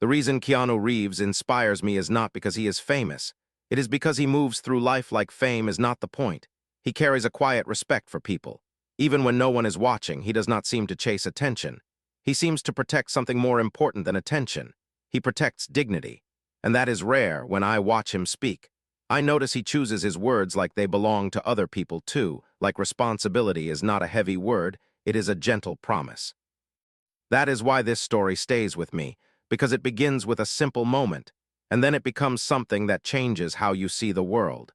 The reason Keanu Reeves inspires me is not because he is famous. It is because he moves through life like fame is not the point. He carries a quiet respect for people. Even when no one is watching, he does not seem to chase attention. He seems to protect something more important than attention. He protects dignity. And that is rare when I watch him speak. I notice he chooses his words like they belong to other people too, like responsibility is not a heavy word, it is a gentle promise. That is why this story stays with me, because it begins with a simple moment, and then it becomes something that changes how you see the world.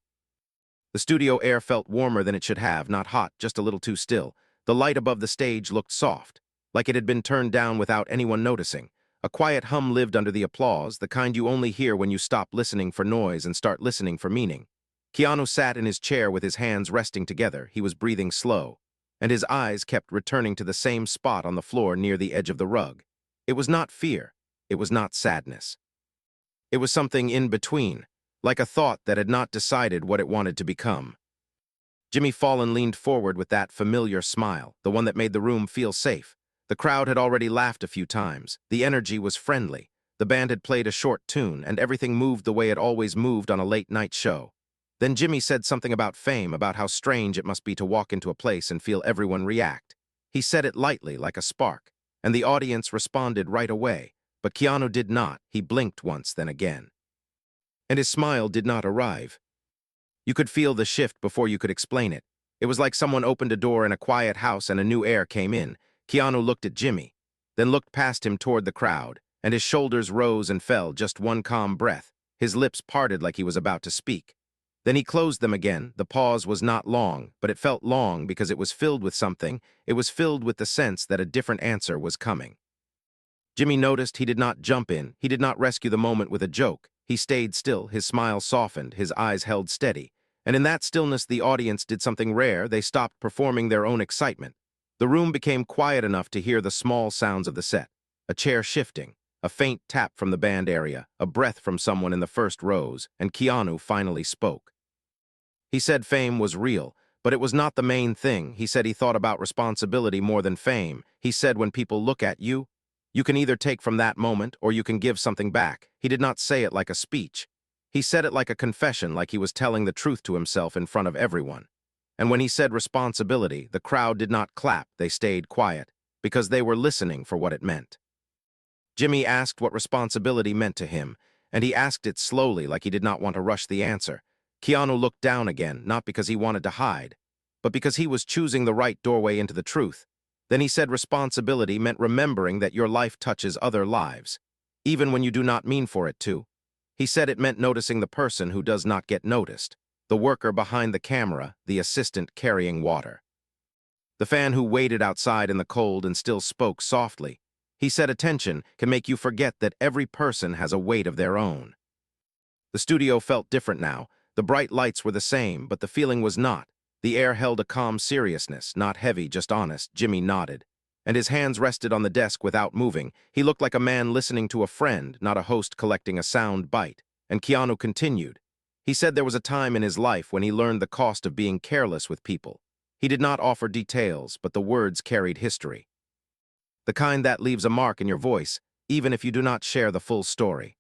The studio air felt warmer than it should have, not hot, just a little too still. The light above the stage looked soft, like it had been turned down without anyone noticing. A quiet hum lived under the applause, the kind you only hear when you stop listening for noise and start listening for meaning. Keanu sat in his chair with his hands resting together. He was breathing slow, and his eyes kept returning to the same spot on the floor near the edge of the rug. It was not fear. It was not sadness. It was something in between, like a thought that had not decided what it wanted to become. Jimmy Fallon leaned forward with that familiar smile, the one that made the room feel safe. The crowd had already laughed a few times. The energy was friendly. The band had played a short tune, and everything moved the way it always moved on a late-night show. Then Jimmy said something about fame, about how strange it must be to walk into a place and feel everyone react. He said it lightly, like a spark, and the audience responded right away. But Keanu did not. He blinked once, then again. And his smile did not arrive. You could feel the shift before you could explain it. It was like someone opened a door in a quiet house and a new air came in. Keanu looked at Jimmy, then looked past him toward the crowd, and his shoulders rose and fell, just one calm breath. His lips parted like he was about to speak. Then he closed them again. The pause was not long, but it felt long because it was filled with something. It was filled with the sense that a different answer was coming. Jimmy noticed he did not jump in. He did not rescue the moment with a joke. He stayed still, his smile softened, his eyes held steady. And in that stillness, the audience did something rare. They stopped performing their own excitement. The room became quiet enough to hear the small sounds of the set. A chair shifting, a faint tap from the band area, a breath from someone in the first rows, and Keanu finally spoke. He said fame was real, but it was not the main thing. He said he thought about responsibility more than fame. He said when people look at you, you can either take from that moment or you can give something back. He did not say it like a speech. He said it like a confession, like he was telling the truth to himself in front of everyone. And when he said responsibility, the crowd did not clap, they stayed quiet, because they were listening for what it meant. Jimmy asked what responsibility meant to him, and he asked it slowly, like he did not want to rush the answer. Keanu looked down again, not because he wanted to hide, but because he was choosing the right doorway into the truth. Then he said responsibility meant remembering that your life touches other lives, even when you do not mean for it to. He said it meant noticing the person who does not get noticed, the worker behind the camera, the assistant carrying water, the fan who waited outside in the cold and still spoke softly. He said attention can make you forget that every person has a weight of their own. The studio felt different now. The bright lights were the same, but the feeling was not. The air held a calm seriousness, not heavy, just honest. Jimmy nodded, and his hands rested on the desk without moving. He looked like a man listening to a friend, not a host collecting a sound bite. And Keanu continued. He said there was a time in his life when he learned the cost of being careless with people. He did not offer details, but the words carried history. The kind that leaves a mark in your voice, even if you do not share the full story.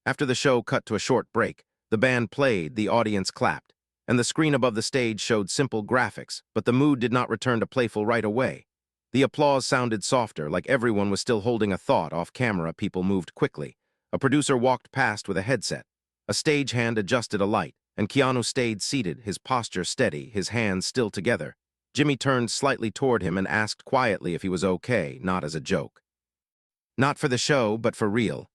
After the show cut to a short break, the band played, the audience clapped, and the screen above the stage showed simple graphics, but the mood did not return to playful right away. The applause sounded softer, like everyone was still holding a thought. Off camera, people moved quickly. A producer walked past with a headset. A stagehand adjusted a light, and Keanu stayed seated, his posture steady, his hands still together. Jimmy turned slightly toward him and asked quietly if he was okay, not as a joke. Not for the show, but for real.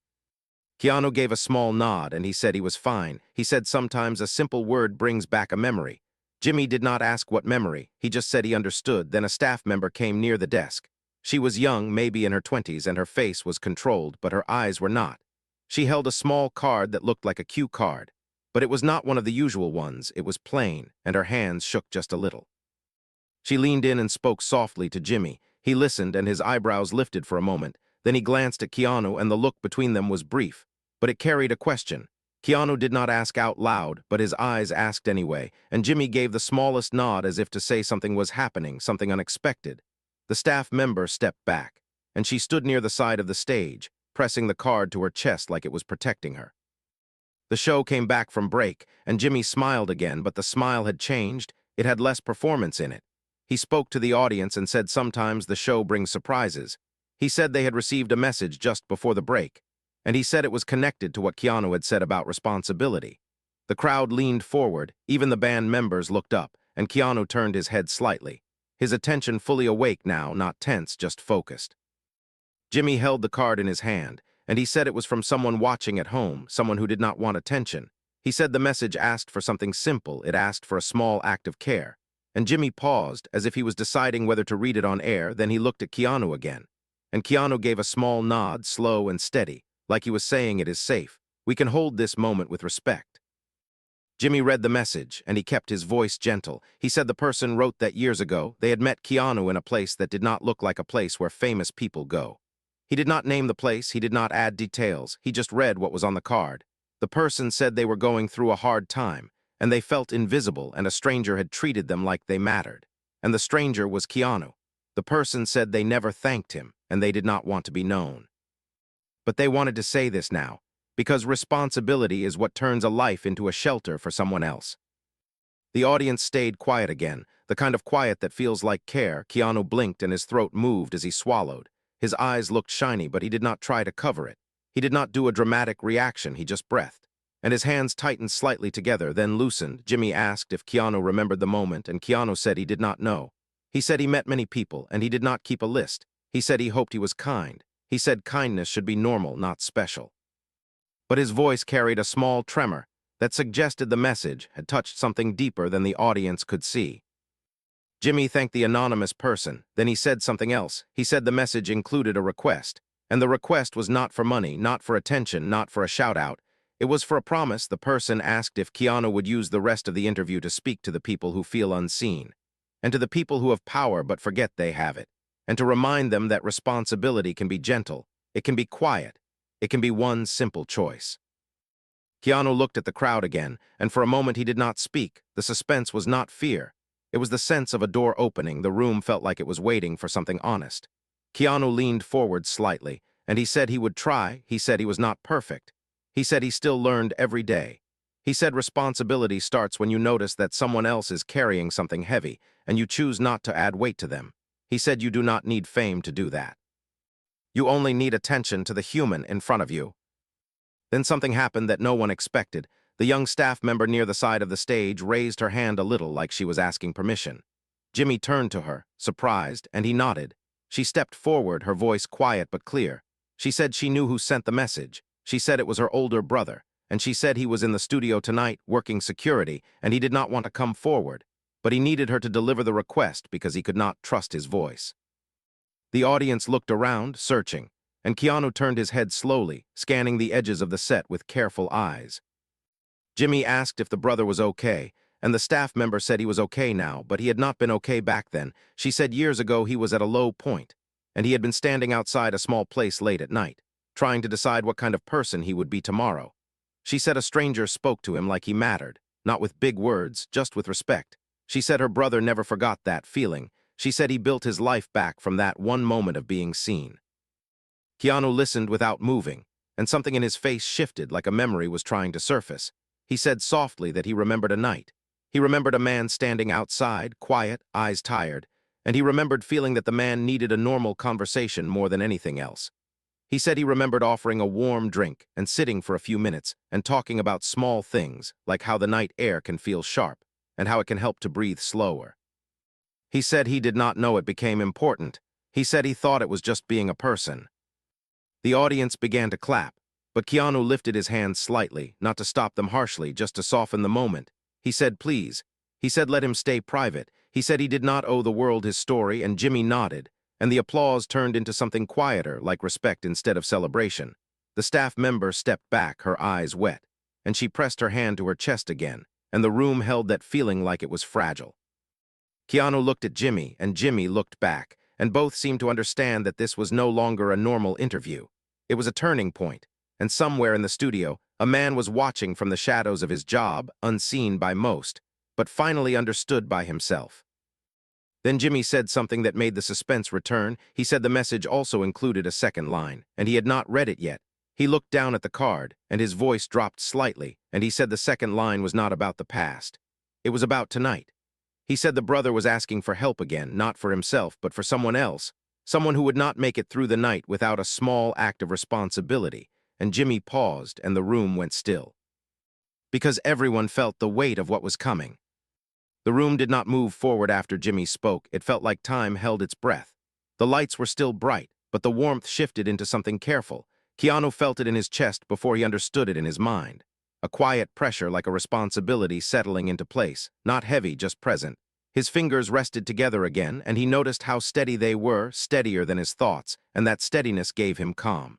Keanu gave a small nod, and he said he was fine. He said sometimes a simple word brings back a memory. Jimmy did not ask what memory. He just said he understood. Then a staff member came near the desk. She was young, maybe in her 20s, and her face was controlled, but her eyes were not. She held a small card that looked like a cue card, but it was not one of the usual ones. It was plain, and her hands shook just a little. She leaned in and spoke softly to Jimmy. He listened, and his eyebrows lifted for a moment. Then he glanced at Keanu, and the look between them was brief, but it carried a question. Keanu did not ask out loud, but his eyes asked anyway, and Jimmy gave the smallest nod as if to say something was happening, something unexpected. The staff member stepped back, and she stood near the side of the stage, pressing the card to her chest like it was protecting her. The show came back from break, and Jimmy smiled again, but the smile had changed. It had less performance in it. He spoke to the audience and said sometimes the show brings surprises. He said they had received a message just before the break, and he said it was connected to what Keanu had said about responsibility. The crowd leaned forward, even the band members looked up, and Keanu turned his head slightly. His attention fully awake now, not tense, just focused. Jimmy held the card in his hand, and he said it was from someone watching at home, someone who did not want attention. He said the message asked for something simple, it asked for a small act of care. And Jimmy paused, as if he was deciding whether to read it on air, then he looked at Keanu again. And Keanu gave a small nod, slow and steady, like he was saying it is safe. We can hold this moment with respect. Jimmy read the message, and he kept his voice gentle. He said the person wrote that years ago they had met Keanu in a place that did not look like a place where famous people go. He did not name the place, he did not add details, he just read what was on the card. The person said they were going through a hard time, and they felt invisible, and a stranger had treated them like they mattered. And the stranger was Keanu. The person said they never thanked him, and they did not want to be known. But they wanted to say this now, because responsibility is what turns a life into a shelter for someone else. The audience stayed quiet again, the kind of quiet that feels like care. Keanu blinked and his throat moved as he swallowed. His eyes looked shiny, but he did not try to cover it. He did not do a dramatic reaction, he just breathed. And his hands tightened slightly together, then loosened. Jimmy asked if Keanu remembered the moment, and Keanu said he did not know. He said he met many people, and he did not keep a list. He said he hoped he was kind. He said kindness should be normal, not special. But his voice carried a small tremor that suggested the message had touched something deeper than the audience could see. Jimmy thanked the anonymous person, then he said something else. He said the message included a request, and the request was not for money, not for attention, not for a shout-out. It was for a promise. The person asked if Keanu would use the rest of the interview to speak to the people who feel unseen, and to the people who have power but forget they have it, and to remind them that responsibility can be gentle, it can be quiet, it can be one simple choice. Keanu looked at the crowd again, and for a moment he did not speak. The suspense was not fear. It was the sense of a door opening. The room felt like it was waiting for something honest. Keanu leaned forward slightly, and he said he would try. He said he was not perfect. He said he still learned every day. He said responsibility starts when you notice that someone else is carrying something heavy, and you choose not to add weight to them. He said you do not need fame to do that. You only need attention to the human in front of you. Then something happened that no one expected. The young staff member near the side of the stage raised her hand a little like she was asking permission. Jimmy turned to her, surprised, and he nodded. She stepped forward, her voice quiet but clear. She said she knew who sent the message. She said it was her older brother, and she said he was in the studio tonight working security, and he did not want to come forward, but he needed her to deliver the request because he could not trust his voice. The audience looked around, searching, and Keanu turned his head slowly, scanning the edges of the set with careful eyes. Jimmy asked if the brother was okay, and the staff member said he was okay now, but he had not been okay back then. She said years ago he was at a low point, and he had been standing outside a small place late at night, trying to decide what kind of person he would be tomorrow. She said a stranger spoke to him like he mattered, not with big words, just with respect. She said her brother never forgot that feeling. She said he built his life back from that one moment of being seen. Keanu listened without moving, and something in his face shifted like a memory was trying to surface. He said softly that he remembered a night. He remembered a man standing outside, quiet, eyes tired, and he remembered feeling that the man needed a normal conversation more than anything else. He said he remembered offering a warm drink and sitting for a few minutes and talking about small things, like how the night air can feel sharp and how it can help to breathe slower. He said he did not know it became important. He said he thought it was just being a person. The audience began to clap, but Keanu lifted his hands slightly, not to stop them harshly, just to soften the moment. He said, please. He said let him stay private. He said he did not owe the world his story, and Jimmy nodded, and the applause turned into something quieter, like respect instead of celebration. The staff member stepped back, her eyes wet, and she pressed her hand to her chest again, and the room held that feeling like it was fragile. Keanu looked at Jimmy, and Jimmy looked back, and both seemed to understand that this was no longer a normal interview. It was a turning point, and somewhere in the studio, a man was watching from the shadows of his job, unseen by most, but finally understood by himself. Then Jimmy said something that made the suspense return. He said the message also included a second line, and he had not read it yet. He looked down at the card, and his voice dropped slightly, and he said the second line was not about the past. It was about tonight. He said the brother was asking for help again, not for himself, but for someone else, someone who would not make it through the night without a small act of responsibility, and Jimmy paused, and the room went still. Because everyone felt the weight of what was coming. The room did not move forward after Jimmy spoke. It felt like time held its breath. The lights were still bright, but the warmth shifted into something careful. Keanu felt it in his chest before he understood it in his mind. A quiet pressure like a responsibility settling into place, not heavy, just present. His fingers rested together again, and he noticed how steady they were, steadier than his thoughts, and that steadiness gave him calm.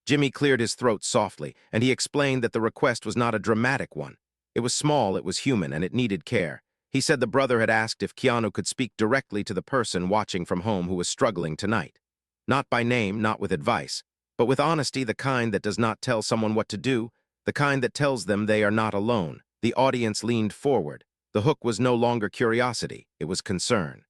Jimmy cleared his throat softly, and he explained that the request was not a dramatic one. It was small, it was human, and it needed care. He said the brother had asked if Keanu could speak directly to the person watching from home who was struggling tonight. Not by name, not with advice, but with honesty, the kind that does not tell someone what to do, the kind that tells them they are not alone. The audience leaned forward. The hook was no longer curiosity, it was concern.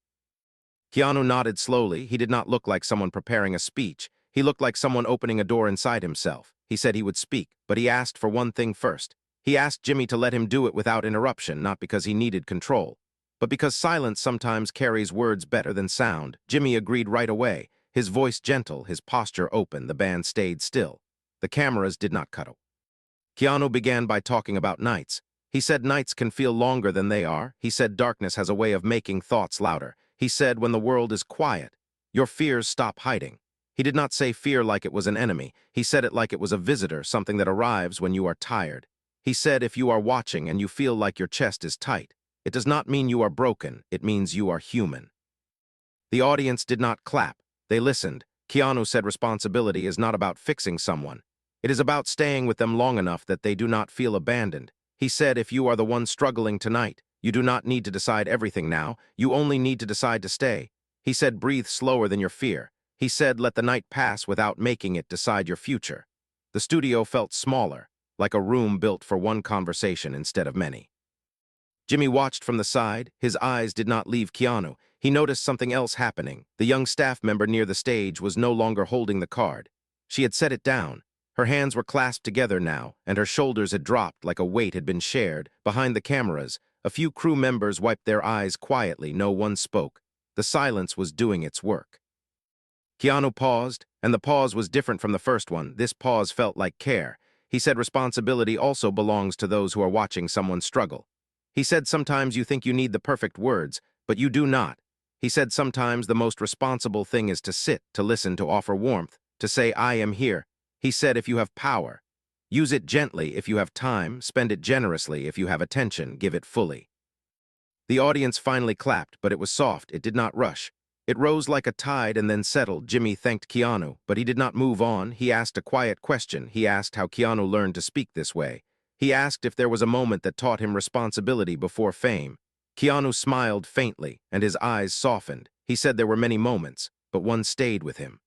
Keanu nodded slowly. He did not look like someone preparing a speech. He looked like someone opening a door inside himself. He said he would speak, but he asked for one thing first. He asked Jimmy to let him do it without interruption, not because he needed control, but because silence sometimes carries words better than sound. Jimmy agreed right away, his voice gentle, his posture open. The band stayed still. The cameras did not cut. Keanu began by talking about nights. He said nights can feel longer than they are. He said darkness has a way of making thoughts louder. He said when the world is quiet, your fears stop hiding. He did not say fear like it was an enemy. He said it like it was a visitor, something that arrives when you are tired. He said if you are watching and you feel like your chest is tight, it does not mean you are broken, it means you are human. The audience did not clap. They listened. Keanu said responsibility is not about fixing someone. It is about staying with them long enough that they do not feel abandoned. He said if you are the one struggling tonight, you do not need to decide everything now, you only need to decide to stay. He said breathe slower than your fear. He said let the night pass without making it decide your future. The studio felt smaller, like a room built for one conversation instead of many. Jimmy watched from the side. His eyes did not leave Keanu. He noticed something else happening. The young staff member near the stage was no longer holding the card. She had set it down. Her hands were clasped together now, and her shoulders had dropped like a weight had been shared. Behind the cameras, a few crew members wiped their eyes quietly. No one spoke. The silence was doing its work. Keanu paused, and the pause was different from the first one. This pause felt like care. He said responsibility also belongs to those who are watching someone struggle. He said sometimes you think you need the perfect words, but you do not. He said sometimes the most responsible thing is to sit, to listen, to offer warmth, to say I am here. He said if you have power, use it gently. If you have time, spend it generously. If you have attention, give it fully. The audience finally clapped, but it was soft. It did not rush. It rose like a tide and then settled. Jimmy thanked Keanu, but he did not move on. He asked a quiet question. He asked how Keanu learned to speak this way. He asked if there was a moment that taught him responsibility before fame. Keanu smiled faintly, and his eyes softened. He said there were many moments, but one stayed with him.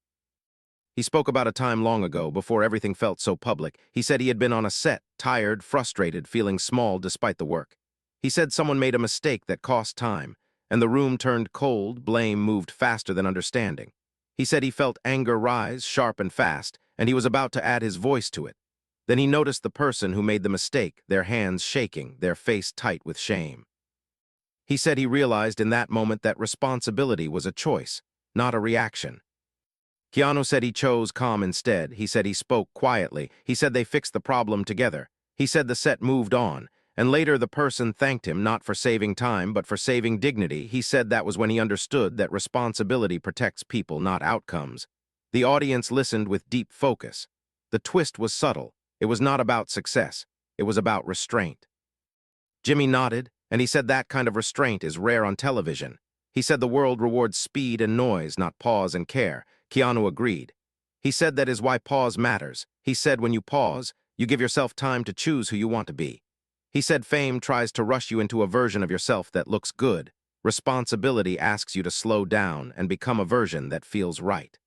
He spoke about a time long ago, before everything felt so public. He said he had been on a set, tired, frustrated, feeling small despite the work. He said someone made a mistake that cost time, and the room turned cold. Blame moved faster than understanding. He said he felt anger rise, sharp and fast, and he was about to add his voice to it. Then he noticed the person who made the mistake, their hands shaking, their face tight with shame. He said he realized in that moment that responsibility was a choice, not a reaction. Keanu said he chose calm instead. He said he spoke quietly. He said they fixed the problem together. He said the set moved on. And later the person thanked him not for saving time, but for saving dignity. He said that was when he understood that responsibility protects people, not outcomes. The audience listened with deep focus. The twist was subtle. It was not about success. It was about restraint. Jimmy nodded, and he said that kind of restraint is rare on television. He said the world rewards speed and noise, not pause and care. Keanu agreed. He said that is why pause matters. He said when you pause, you give yourself time to choose who you want to be. He said fame tries to rush you into a version of yourself that looks good. Responsibility asks you to slow down and become a version that feels right.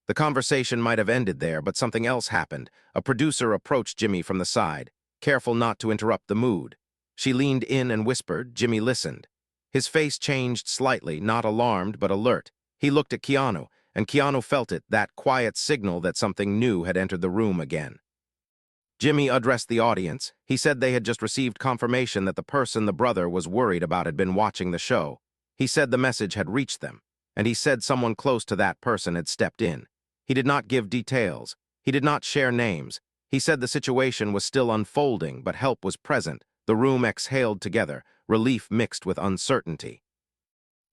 The conversation might have ended there, but something else happened. A producer approached Jimmy from the side, careful not to interrupt the mood. She leaned in and whispered. Jimmy listened. His face changed slightly, not alarmed but alert. He looked at Keanu, and Keanu felt it, that quiet signal that something new had entered the room again. Jimmy addressed the audience. He said they had just received confirmation that the person the brother was worried about had been watching the show. He said the message had reached them, and he said someone close to that person had stepped in. He did not give details. He did not share names. He said the situation was still unfolding, but help was present. The room exhaled together, relief mixed with uncertainty.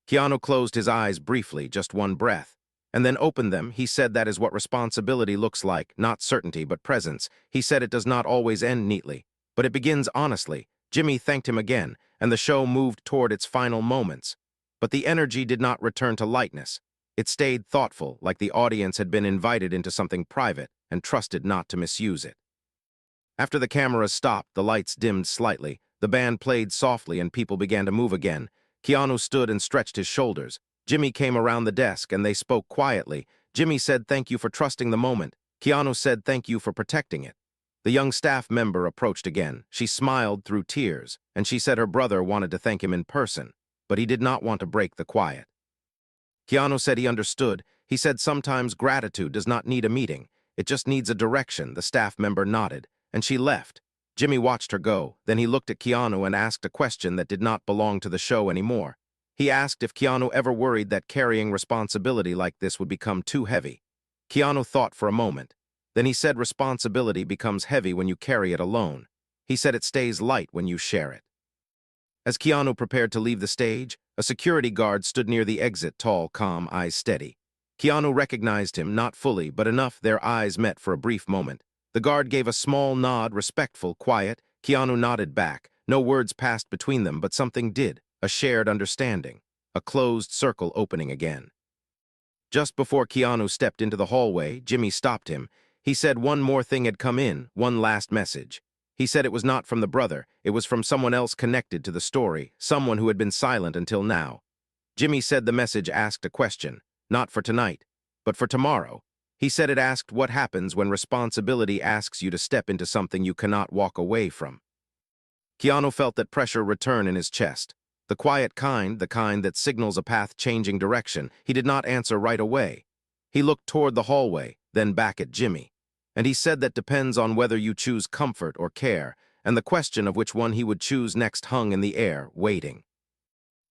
Keanu closed his eyes briefly, just one breath, and then opened them. He said that is what responsibility looks like, not certainty, but presence. He said it does not always end neatly, but it begins honestly. Jimmy thanked him again, and the show moved toward its final moments. But the energy did not return to lightness. It stayed thoughtful, like the audience had been invited into something private and trusted not to misuse it. After the cameras stopped, the lights dimmed slightly, the band played softly, and people began to move again. Keanu stood and stretched his shoulders. Jimmy came around the desk, and they spoke quietly. Jimmy said, "Thank you for trusting the moment." Keanu said, "Thank you for protecting it." The young staff member approached again. She smiled through tears, and she said her brother wanted to thank him in person, but he did not want to break the quiet. Keanu said he understood. He said sometimes gratitude does not need a meeting. It just needs a direction. The staff member nodded, and she left. Jimmy watched her go. Then he looked at Keanu and asked a question that did not belong to the show anymore. He asked if Keanu ever worried that carrying responsibility like this would become too heavy. Keanu thought for a moment. Then he said responsibility becomes heavy when you carry it alone. He said it stays light when you share it. As Keanu prepared to leave the stage, a security guard stood near the exit, tall, calm, eyes steady. Keanu recognized him, not fully, but enough. Their eyes met for a brief moment. The guard gave a small nod, respectful, quiet. Keanu nodded back. No words passed between them, but something did. A shared understanding. A closed circle opening again. Just before Keanu stepped into the hallway, Jimmy stopped him. He said one more thing had come in, one last message. He said it was not from the brother, it was from someone else connected to the story, someone who had been silent until now. Jimmy said the message asked a question, not for tonight, but for tomorrow. He said it asked what happens when responsibility asks you to step into something you cannot walk away from. Keanu felt that pressure return in his chest. The quiet kind, the kind that signals a path-changing direction. He did not answer right away. He looked toward the hallway, then back at Jimmy. And he said that depends on whether you choose comfort or care, and the question of which one he would choose next hung in the air, waiting.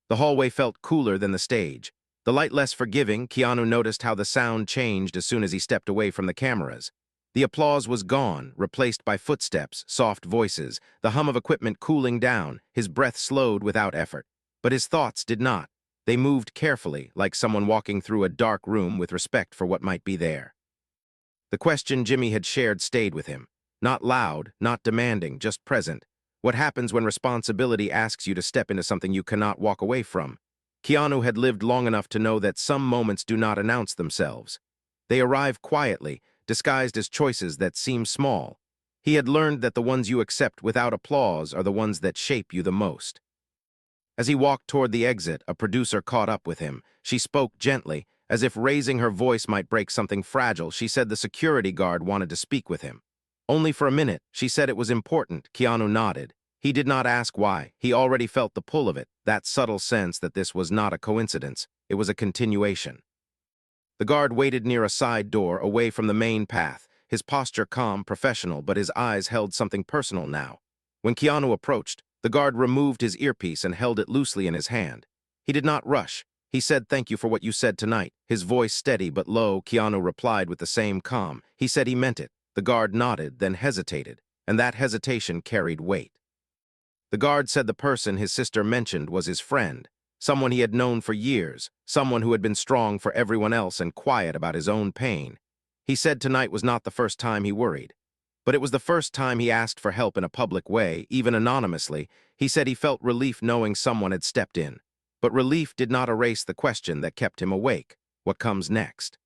The hallway felt cooler than the stage. The light less forgiving. Keanu noticed how the sound changed as soon as he stepped away from the cameras. The applause was gone, replaced by footsteps, soft voices, the hum of equipment cooling down. His breath slowed without effort. But his thoughts did not. They moved carefully, like someone walking through a dark room with respect for what might be there. The question Jimmy had shared stayed with him. Not loud, not demanding, just present. What happens when responsibility asks you to step into something you cannot walk away from? Keanu had lived long enough to know that some moments do not announce themselves. They arrive quietly, disguised as choices that seem small. He had learned that the ones you accept without applause are the ones that shape you the most. As he walked toward the exit, a producer caught up with him. She spoke gently, as if raising her voice might break something fragile. She said the security guard wanted to speak with him. Only for a minute. She said it was important. Keanu nodded. He did not ask why. He already felt the pull of it, that subtle sense that this was not a coincidence. It was a continuation. The guard waited near a side door, away from the main path, his posture calm, professional, but his eyes held something personal now. When Keanu approached, the guard removed his earpiece and held it loosely in his hand. He did not rush. He said, "Thank you for what you said tonight." His voice steady but low. Keanu replied with the same calm. He said he meant it. The guard nodded, then hesitated, and that hesitation carried weight. The guard said the person his sister mentioned was his friend, someone he had known for years, someone who had been strong for everyone else and quiet about his own pain. He said tonight was not the first time he worried, but it was the first time he asked for help in a public way, even anonymously. He said he felt relief knowing someone had stepped in. But relief did not erase the question that kept him awake. What comes next?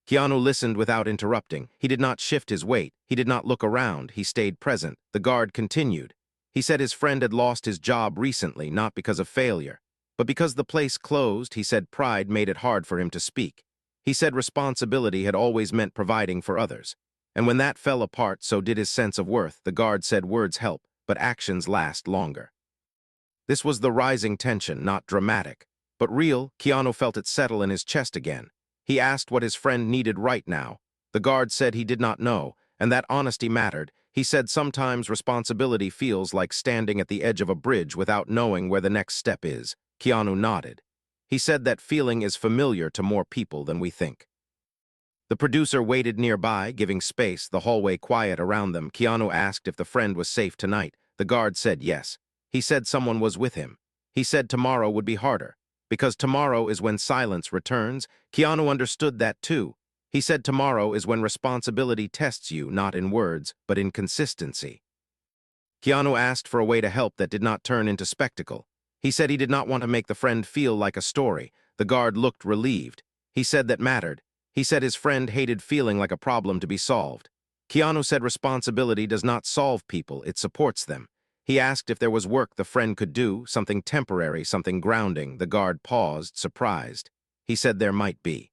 Keanu listened without interrupting. He did not shift his weight. He did not look around. He stayed present. The guard continued. He said his friend had lost his job recently, not because of failure, but because the place closed. He said pride made it hard for him to speak. He said responsibility had always meant providing for others. And when that fell apart, so did his sense of worth. The guard said words help, but actions last longer. This was the rising tension, not dramatic, but real. Keanu felt it settle in his chest again. He asked what his friend needed right now. The guard said he did not know, and that honesty mattered. He said sometimes responsibility feels like standing at the edge of a bridge without knowing where the next step is. Keanu nodded. He said that feeling is familiar to more people than we think. The producer waited nearby, giving space, the hallway quiet around them. Keanu asked if the friend was safe tonight. The guard said yes. He said someone was with him. He said tomorrow would be harder, because tomorrow is when silence returns. Keanu understood that too. He said tomorrow is when responsibility tests you, not in words, but in consistency. Keanu asked for a way to help that did not turn into spectacle. He said he did not want to make the friend feel like a story. The guard looked relieved. He said that mattered. He said his friend hated feeling like a problem to be solved. Keanu said responsibility does not solve people, it supports them. He asked if there was work the friend could do, something temporary, something grounding. The guard paused, surprised. He said there might be.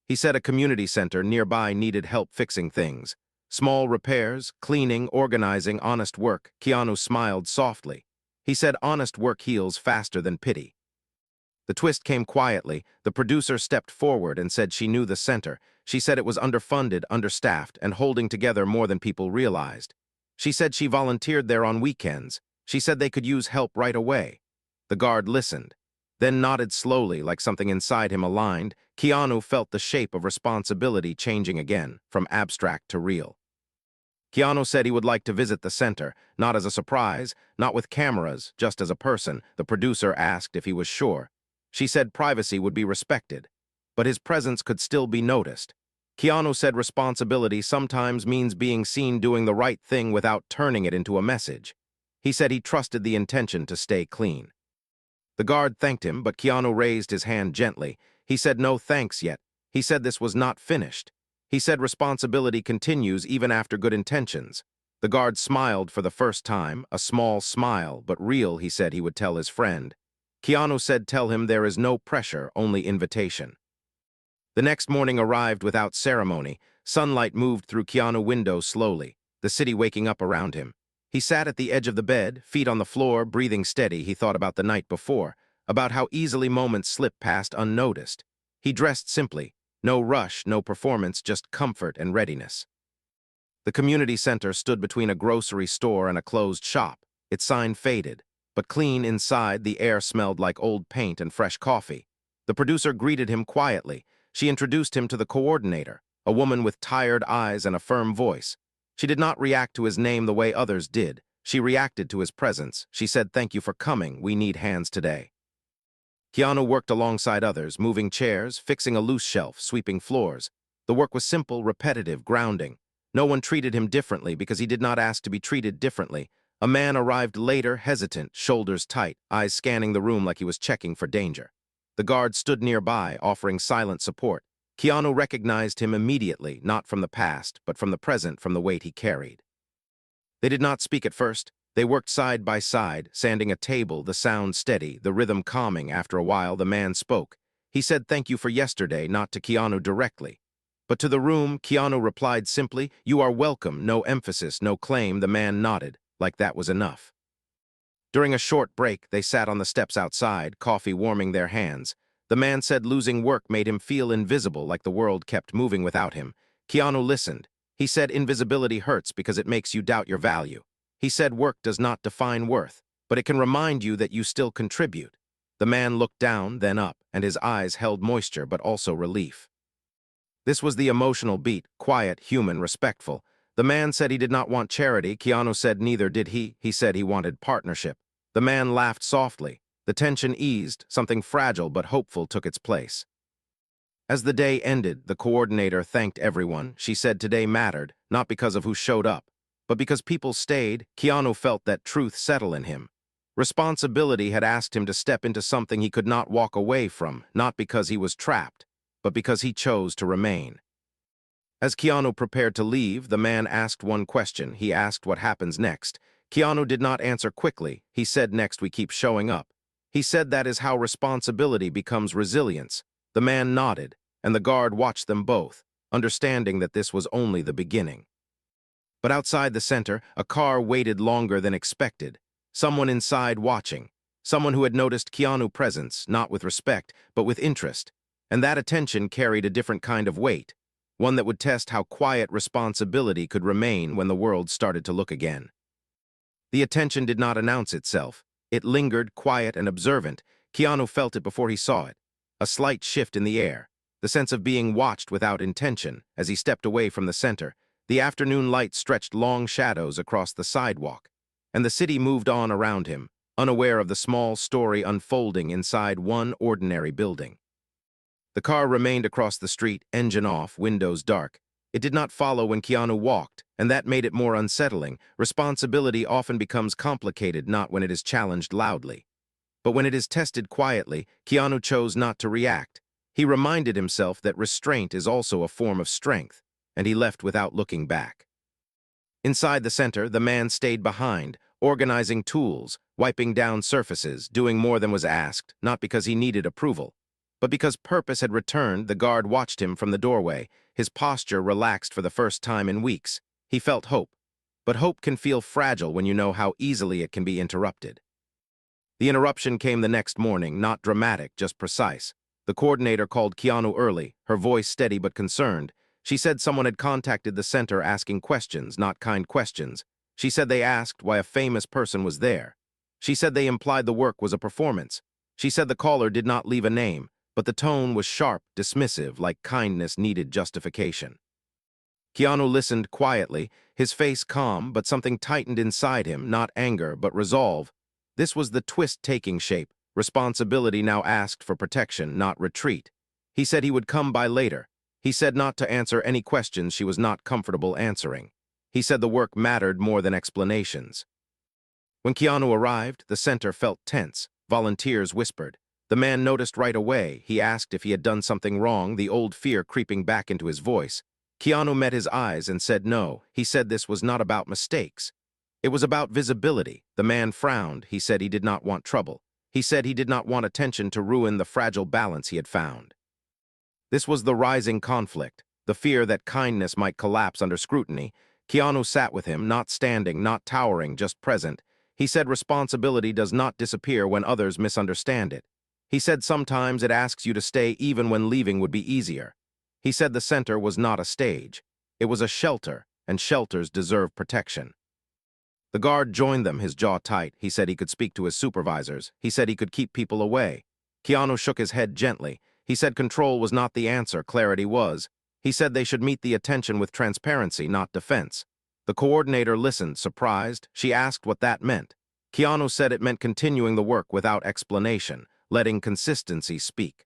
He said a community center nearby needed help fixing things. Small repairs, cleaning, organizing, honest work. Keanu smiled softly. He said honest work heals faster than pity. The twist came quietly. The producer stepped forward and said she knew the center. She said it was underfunded, understaffed, and holding together more than people realized. She said she volunteered there on weekends. She said they could use help right away. The guard listened, then nodded slowly like something inside him aligned. Keanu felt the shape of responsibility changing again, from abstract to real. Keanu said he would like to visit the center, not as a surprise, not with cameras, just as a person. The producer asked if he was sure. She said privacy would be respected, but his presence could still be noticed. Keanu said responsibility sometimes means being seen doing the right thing without turning it into a message. He said he trusted the intention to stay clean. The guard thanked him, but Keanu raised his hand gently. He said no thanks yet. He said this was not finished. He said responsibility continues even after good intentions. The guard smiled for the first time, a small smile, but real. He said he would tell his friend. Keanu said tell him there is no pressure, only invitation. The next morning arrived without ceremony. Sunlight moved through Keanu's window slowly, the city waking up around him. He sat at the edge of the bed, feet on the floor, breathing steady. He thought about the night before, about how easily moments slip past unnoticed. He dressed simply, no rush, no performance, just comfort and readiness. The community center stood between a grocery store and a closed shop. Its sign faded, but clean inside. The air smelled like old paint and fresh coffee. The producer greeted him quietly. She introduced him to the coordinator, a woman with tired eyes and a firm voice. She did not react to his name the way others did. She reacted to his presence. She said, "Thank you for coming. We need hands today." Keanu worked alongside others, moving chairs, fixing a loose shelf, sweeping floors. The work was simple, repetitive, grounding. No one treated him differently because he did not ask to be treated differently. A man arrived later, hesitant, shoulders tight, eyes scanning the room like he was checking for danger. The guard stood nearby, offering silent support. Keanu recognized him immediately, not from the past, but from the present, from the weight he carried. They did not speak at first. They worked side by side, sanding a table, the sound steady, the rhythm calming. After a while, the man spoke. He said thank you for yesterday, not to Keanu directly, but to the room. Keanu replied simply, "You are welcome," no emphasis, no claim. The man nodded, like that was enough. During a short break, they sat on the steps outside, coffee warming their hands. The man said losing work made him feel invisible, like the world kept moving without him. Keanu listened. He said invisibility hurts because it makes you doubt your value. He said work does not define worth, but it can remind you that you still contribute. The man looked down, then up, and his eyes held moisture but also relief. This was the emotional beat, quiet, human, respectful. The man said he did not want charity. Keanu said neither did he. He said he wanted partnership. The man laughed softly. The tension eased. Something fragile but hopeful took its place. As the day ended, the coordinator thanked everyone. She said today mattered, not because of who showed up, but because people stayed. Keanu felt that truth settle in him. Responsibility had asked him to step into something he could not walk away from, not because he was trapped, but because he chose to remain. As Keanu prepared to leave, the man asked one question. He asked what happens next. Keanu did not answer quickly. He said next we keep showing up. He said that is how responsibility becomes resilience. The man nodded, and the guard watched them both, understanding that this was only the beginning. But outside the center, a car waited longer than expected. Someone inside watching. Someone who had noticed Keanu's presence, not with respect, but with interest. And that attention carried a different kind of weight, one that would test how quiet responsibility could remain when the world started to look again. The attention did not announce itself. It lingered, quiet and observant. Keanu felt it before he saw it. A slight shift in the air, the sense of being watched without intention. As he stepped away from the center, the afternoon light stretched long shadows across the sidewalk, and the city moved on around him, unaware of the small story unfolding inside one ordinary building. The car remained across the street, engine off, windows dark. It did not follow when Keanu walked, and that made it more unsettling. Responsibility often becomes complicated not when it is challenged loudly, but when it is tested quietly. Keanu chose not to react. He reminded himself that restraint is also a form of strength, and he left without looking back. Inside the center, the man stayed behind, organizing tools, wiping down surfaces, doing more than was asked, not because he needed approval, but because purpose had returned. The guard watched him from the doorway, his posture relaxed for the first time in weeks. He felt hope, but hope can feel fragile when you know how easily it can be interrupted. The interruption came the next morning, not dramatic, just precise. The coordinator called Keanu early, her voice steady but concerned. She said someone had contacted the center asking questions, not kind questions. She said they asked why a famous person was there. She said they implied the work was a performance. She said the caller did not leave a name, but the tone was sharp, dismissive, like kindness needed justification. Keanu listened quietly, his face calm, but something tightened inside him, not anger, but resolve. This was the twist taking shape. Responsibility now asked for protection, not retreat. He said he would come by later. He said not to answer any questions she was not comfortable answering. He said the work mattered more than explanations. When Keanu arrived, the center felt tense. Volunteers whispered. The man noticed right away. He asked if he had done something wrong, the old fear creeping back into his voice. Keanu met his eyes and said no. He said this was not about mistakes. It was about visibility. The man frowned. He said he did not want trouble. He said he did not want attention to ruin the fragile balance he had found. This was the rising conflict, the fear that kindness might collapse under scrutiny. Keanu sat with him, not standing, not towering, just present. He said responsibility does not disappear when others misunderstand it. He said sometimes it asks you to stay even when leaving would be easier. He said the center was not a stage. It was a shelter, and shelters deserve protection. The guard joined them, his jaw tight. He said he could speak to his supervisors. He said he could keep people away. Keanu shook his head gently. He said control was not the answer, clarity was. He said they should meet the attention with transparency, not defense. The coordinator listened, surprised. She asked what that meant. Keanu said it meant continuing the work without explanation, letting consistency speak.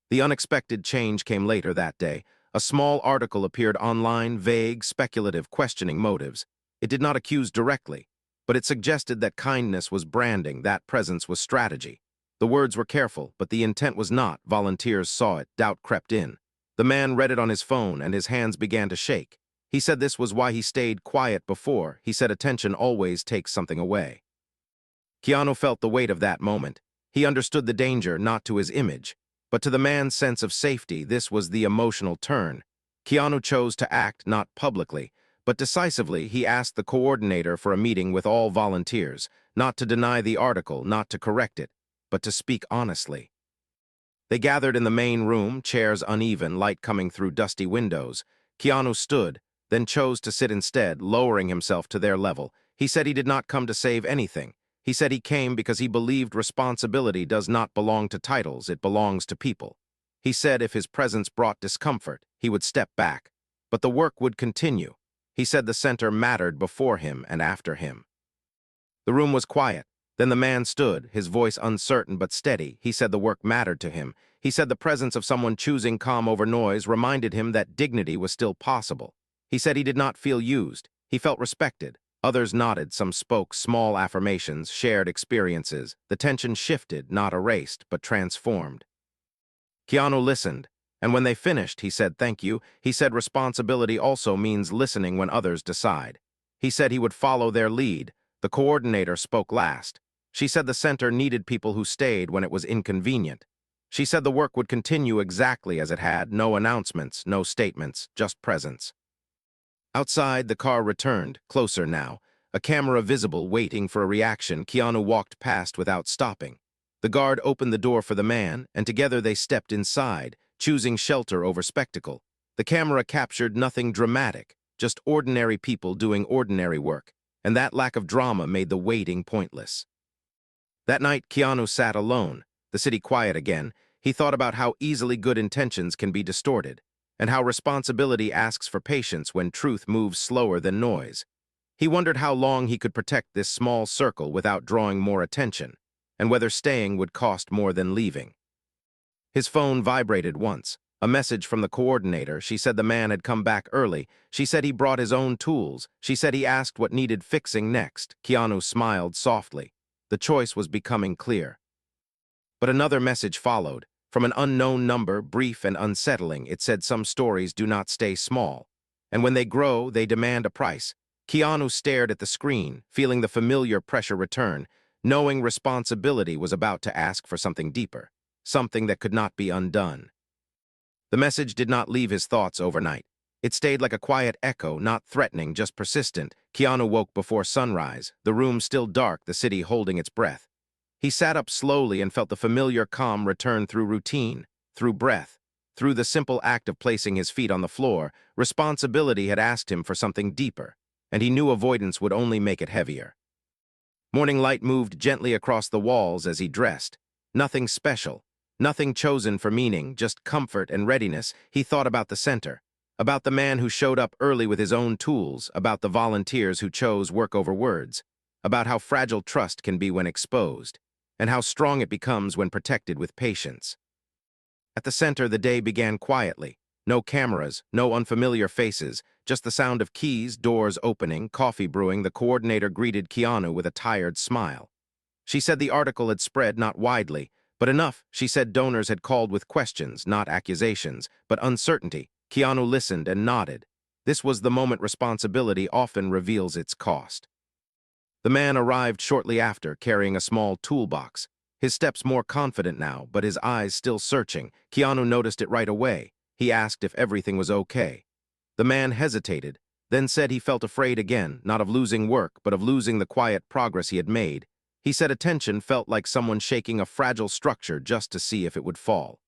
The unexpected change came later that day. A small article appeared online, vague, speculative, questioning motives. It did not accuse directly, but it suggested that kindness was branding, that presence was strategy. The words were careful, but the intent was not. Volunteers saw it. Doubt crept in. The man read it on his phone, and his hands began to shake. He said this was why he stayed quiet before. He said attention always takes something away. Keanu felt the weight of that moment. He understood the danger, not to his image, but to the man's sense of safety. This was the emotional turn. Keanu chose to act, not publicly, but decisively. He asked the coordinator for a meeting with all volunteers, not to deny the article, not to correct it, but to speak honestly. They gathered in the main room, chairs uneven, light coming through dusty windows. Keanu stood, then chose to sit instead, lowering himself to their level. He said he did not come to save anything. He said he came because he believed responsibility does not belong to titles, it belongs to people. He said if his presence brought discomfort, he would step back, but the work would continue. He said the center mattered before him and after him. The room was quiet. Then the man stood, his voice uncertain but steady. He said the work mattered to him. He said the presence of someone choosing calm over noise reminded him that dignity was still possible. He said he did not feel used. He felt respected. Others nodded, some spoke, small affirmations, shared experiences. The tension shifted, not erased, but transformed. Keanu listened, and when they finished, he said thank you. He said responsibility also means listening when others decide. He said he would follow their lead. The coordinator spoke last. She said the center needed people who stayed when it was inconvenient. She said the work would continue exactly as it had, no announcements, no statements, just presence. Outside, the car returned, closer now. a camera visible, waiting for a reaction. Keanu walked past without stopping. The guard opened the door for the man, and together they stepped inside, choosing shelter over spectacle. The camera captured nothing dramatic, just ordinary people doing ordinary work, and that lack of drama made the waiting pointless. That night, Keanu sat alone, the city quiet again. He thought about how easily good intentions can be distorted, and how responsibility asks for patience when truth moves slower than noise. He wondered how long he could protect this small circle without drawing more attention, and whether staying would cost more than leaving. His phone vibrated once. A message from the coordinator. She said the man had come back early. She said he brought his own tools. She said he asked what needed fixing next. Keanu smiled softly. The choice was becoming clear. But another message followed. From an unknown number, brief and unsettling, it said some stories do not stay small. And when they grow, they demand a price. Keanu stared at the screen, feeling the familiar pressure return, knowing responsibility was about to ask for something deeper, something that could not be undone. The message did not leave his thoughts overnight. It stayed like a quiet echo, not threatening, just persistent. Keanu woke before sunrise, the room still dark, the city holding its breath. He sat up slowly and felt the familiar calm return through routine, through breath, through the simple act of placing his feet on the floor. Responsibility had asked him for something deeper, and he knew avoidance would only make it heavier. Morning light moved gently across the walls as he dressed. Nothing special. Nothing chosen for meaning, just comfort and readiness. He thought about the center, about the man who showed up early with his own tools, about the volunteers who chose work over words, about how fragile trust can be when exposed, and how strong it becomes when protected with patience. At the center, the day began quietly. No cameras, no unfamiliar faces, just the sound of keys, doors opening, coffee brewing. The coordinator greeted Keanu with a tired smile. She said the article had spread not widely, but enough. She said donors had called with questions, not accusations, but uncertainty. Keanu listened and nodded. This was the moment responsibility often reveals its cost. The man arrived shortly after, carrying a small toolbox. His steps more confident now, but his eyes still searching. Keanu noticed it right away. He asked if everything was okay. The man hesitated, then said he felt afraid again, not of losing work, but of losing the quiet progress he had made. He said attention felt like someone shaking a fragile structure just to see if it would fall.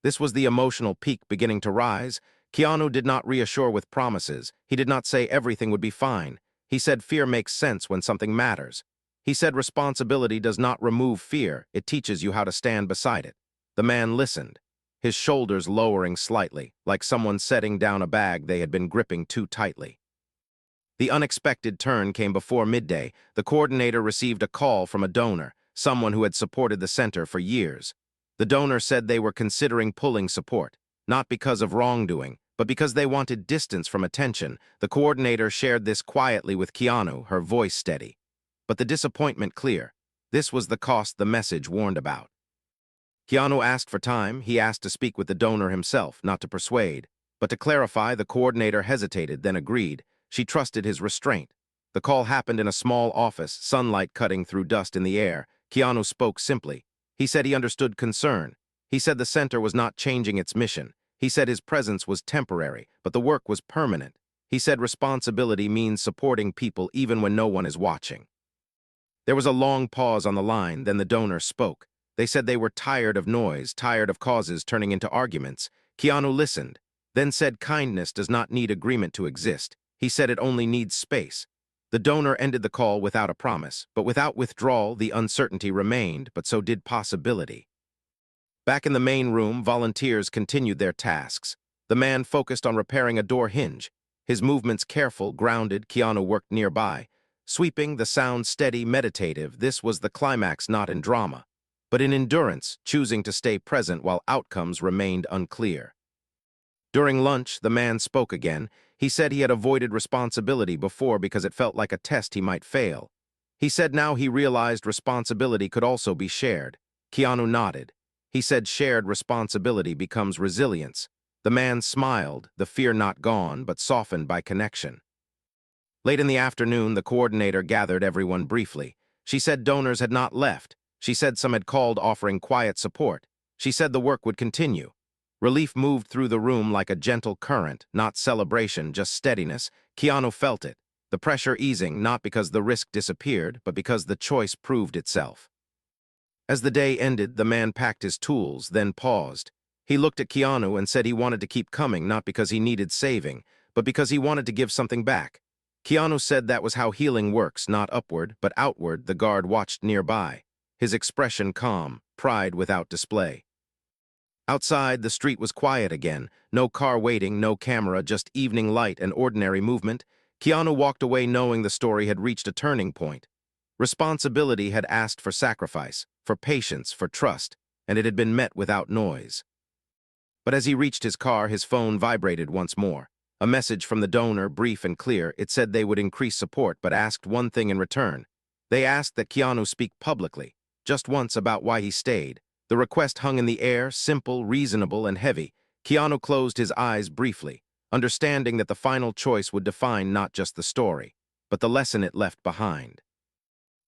This was the emotional peak beginning to rise. Keanu did not reassure with promises. He did not say everything would be fine. He said fear makes sense when something matters. He said responsibility does not remove fear, it teaches you how to stand beside it. The man listened, his shoulders lowering slightly, like someone setting down a bag they had been gripping too tightly. The unexpected turn came before midday. The coordinator received a call from a donor, someone who had supported the center for years. The donor said they were considering pulling support, not because of wrongdoing, but because they wanted distance from attention. The coordinator shared this quietly with Keanu, her voice steady. But the disappointment clear. This was the cost the message warned about. Keanu asked for time. He asked to speak with the donor himself, not to persuade, but to clarify. The coordinator hesitated, then agreed. She trusted his restraint. The call happened in a small office, sunlight cutting through dust in the air. Keanu spoke simply. He said he understood concern. He said the center was not changing its mission. He said his presence was temporary, but the work was permanent. He said responsibility means supporting people even when no one is watching. There was a long pause on the line, then the donor spoke. They said they were tired of noise, tired of causes turning into arguments. Keanu listened, then said kindness does not need agreement to exist. He said it only needs space. The donor ended the call without a promise, but without withdrawal. The uncertainty remained, but so did possibility. Back in the main room, volunteers continued their tasks. The man focused on repairing a door hinge. His movements careful, grounded. Keanu worked nearby. Sweeping, the sound steady, meditative. This was the climax, not in drama, but in endurance, choosing to stay present while outcomes remained unclear. During lunch, the man spoke again. He said he had avoided responsibility before because it felt like a test he might fail. He said now he realized responsibility could also be shared. Keanu nodded. He said shared responsibility becomes resilience. The man smiled, the fear not gone, but softened by connection. Late in the afternoon, the coordinator gathered everyone briefly. She said donors had not left. She said some had called offering quiet support. She said the work would continue. Relief moved through the room like a gentle current, not celebration, just steadiness. Keanu felt it. the pressure easing not because the risk disappeared, but because the choice proved itself. As the day ended, the man packed his tools, then paused. He looked at Keanu and said he wanted to keep coming not because he needed saving, but because he wanted to give something back. Keanu said that was how healing works, not upward, but outward. The guard watched nearby, his expression calm, pride without display. Outside, the street was quiet again. No car waiting, no camera, just evening light and ordinary movement. Keanu walked away knowing the story had reached a turning point. Responsibility had asked for sacrifice, for patience, for trust, and it had been met without noise. But as he reached his car, his phone vibrated once more. A message from the donor, brief and clear. It said they would increase support, but asked one thing in return. They asked that Keanu speak publicly, just once, about why he stayed. The request hung in the air, simple, reasonable, and heavy. Keanu closed his eyes briefly, understanding that the final choice would define not just the story, but the lesson it left behind.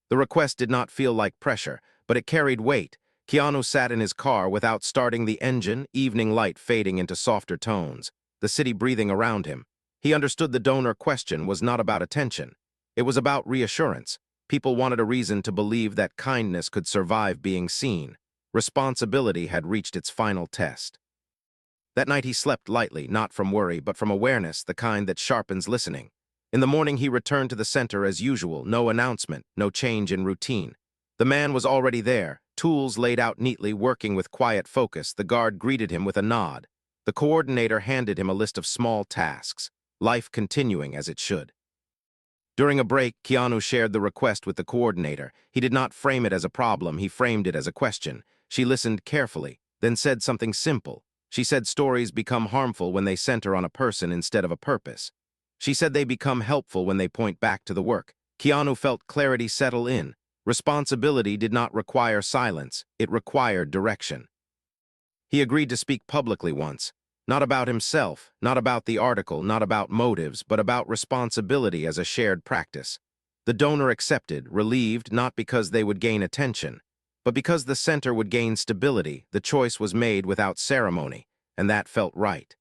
The request did not feel like pressure, but it carried weight. Keanu sat in his car without starting the engine, evening light fading into softer tones, the city breathing around him. He understood the donor question was not about attention. It was about reassurance. People wanted a reason to believe that kindness could survive being seen. Responsibility had reached its final test. That night he slept lightly, not from worry, but from awareness, the kind that sharpens listening. In the morning he returned to the center as usual, no announcement, no change in routine. The man was already there, tools laid out neatly, working with quiet focus. The guard greeted him with a nod. The coordinator handed him a list of small tasks, life continuing as it should. During a break, Keanu shared the request with the coordinator. He did not frame it as a problem, he framed it as a question. She listened carefully, then said something simple. She said stories become harmful when they center on a person instead of a purpose. She said they become helpful when they point back to the work. Keanu felt clarity settle in. Responsibility did not require silence, it required direction. He agreed to speak publicly once, not about himself, not about the article, not about motives, but about responsibility as a shared practice. The donor accepted, relieved, not because they would gain attention, but because the center would gain stability. The choice was made without ceremony, and that felt right.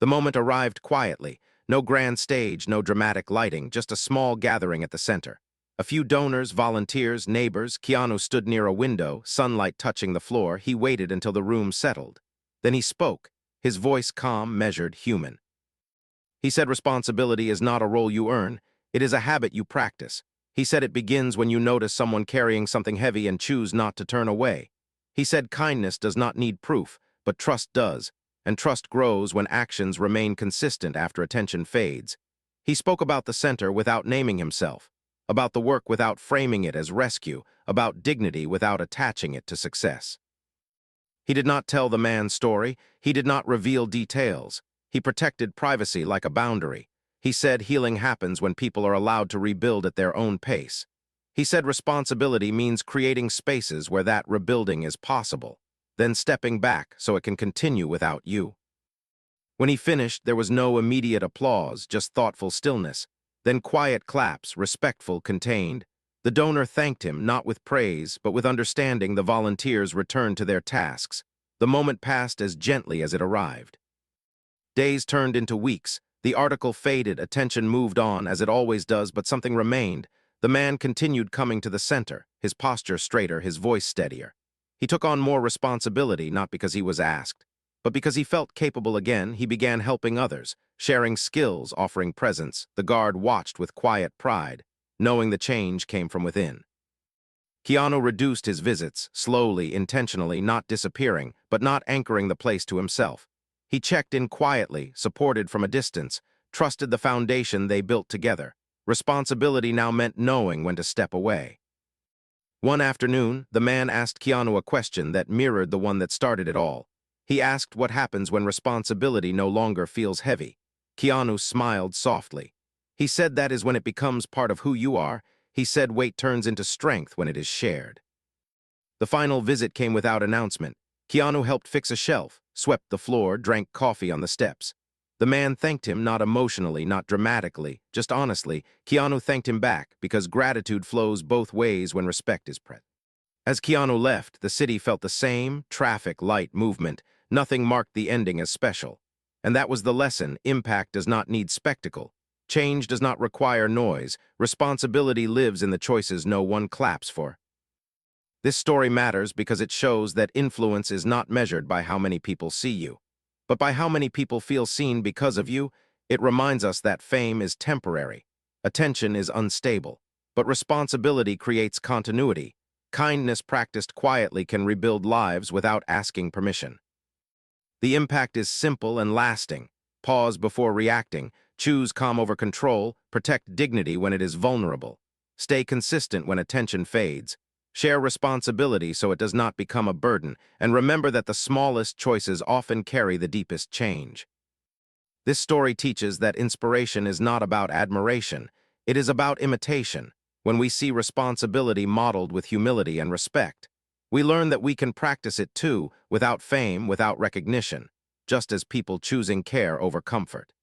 The moment arrived quietly, no grand stage, no dramatic lighting, just a small gathering at the center. A few donors, volunteers, neighbors. Keanu stood near a window, sunlight touching the floor. He waited until the room settled. Then he spoke, his voice calm, measured, human. He said responsibility is not a role you earn, it is a habit you practice. He said it begins when you notice someone carrying something heavy and choose not to turn away. He said kindness does not need proof, but trust does, and trust grows when actions remain consistent after attention fades. He spoke about the center without naming himself, about the work without framing it as rescue, about dignity without attaching it to success. He did not tell the man's story, he did not reveal details. He protected privacy like a boundary. He said healing happens when people are allowed to rebuild at their own pace. He said responsibility means creating spaces where that rebuilding is possible, then stepping back so it can continue without you. When he finished, there was no immediate applause, just thoughtful stillness. Then quiet claps, respectful, contained. The donor thanked him, not with praise, but with understanding. The volunteers returned to their tasks. The moment passed as gently as it arrived. Days turned into weeks. The article faded, attention moved on, as it always does, but something remained. The man continued coming to the center, his posture straighter, his voice steadier. He took on more responsibility, not because he was asked, but because he felt capable again. He began helping others, sharing skills, offering presence. The guard watched with quiet pride, knowing the change came from within. Keanu reduced his visits, slowly, intentionally, not disappearing, but not anchoring the place to himself. He checked in quietly, supported from a distance, trusted the foundation they built together. Responsibility now meant knowing when to step away. One afternoon, the man asked Keanu a question that mirrored the one that started it all. He asked what happens when responsibility no longer feels heavy. Keanu smiled softly. He said that is when it becomes part of who you are. He said weight turns into strength when it is shared. The final visit came without announcement. Keanu helped fix a shelf, swept the floor, drank coffee on the steps. The man thanked him, not emotionally, not dramatically, just honestly. Keanu thanked him back, because gratitude flows both ways when respect is present. As Keanu left, the city felt the same, traffic, light, movement. Nothing marked the ending as special. And that was the lesson: impact does not need spectacle. Change does not require noise. Responsibility lives in the choices no one claps for. This story matters because it shows that influence is not measured by how many people see you, but by how many people feel seen because of you. It reminds us that fame is temporary, attention is unstable, but responsibility creates continuity. Kindness practiced quietly can rebuild lives without asking permission. The impact is simple and lasting. Pause before reacting, choose calm over control, protect dignity when it is vulnerable. Stay consistent when attention fades. Share responsibility so it does not become a burden, and remember that the smallest choices often carry the deepest change. This story teaches that inspiration is not about admiration, it is about imitation. When we see responsibility modeled with humility and respect, we learn that we can practice it too, without fame, without recognition, just as people choosing care over comfort.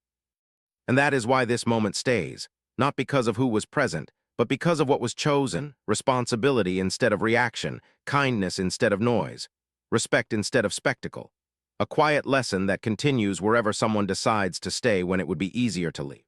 And that is why this moment stays, not because of who was present, but because of what was chosen: responsibility instead of reaction, kindness instead of noise, respect instead of spectacle. A quiet lesson that continues wherever someone decides to stay when it would be easier to leave.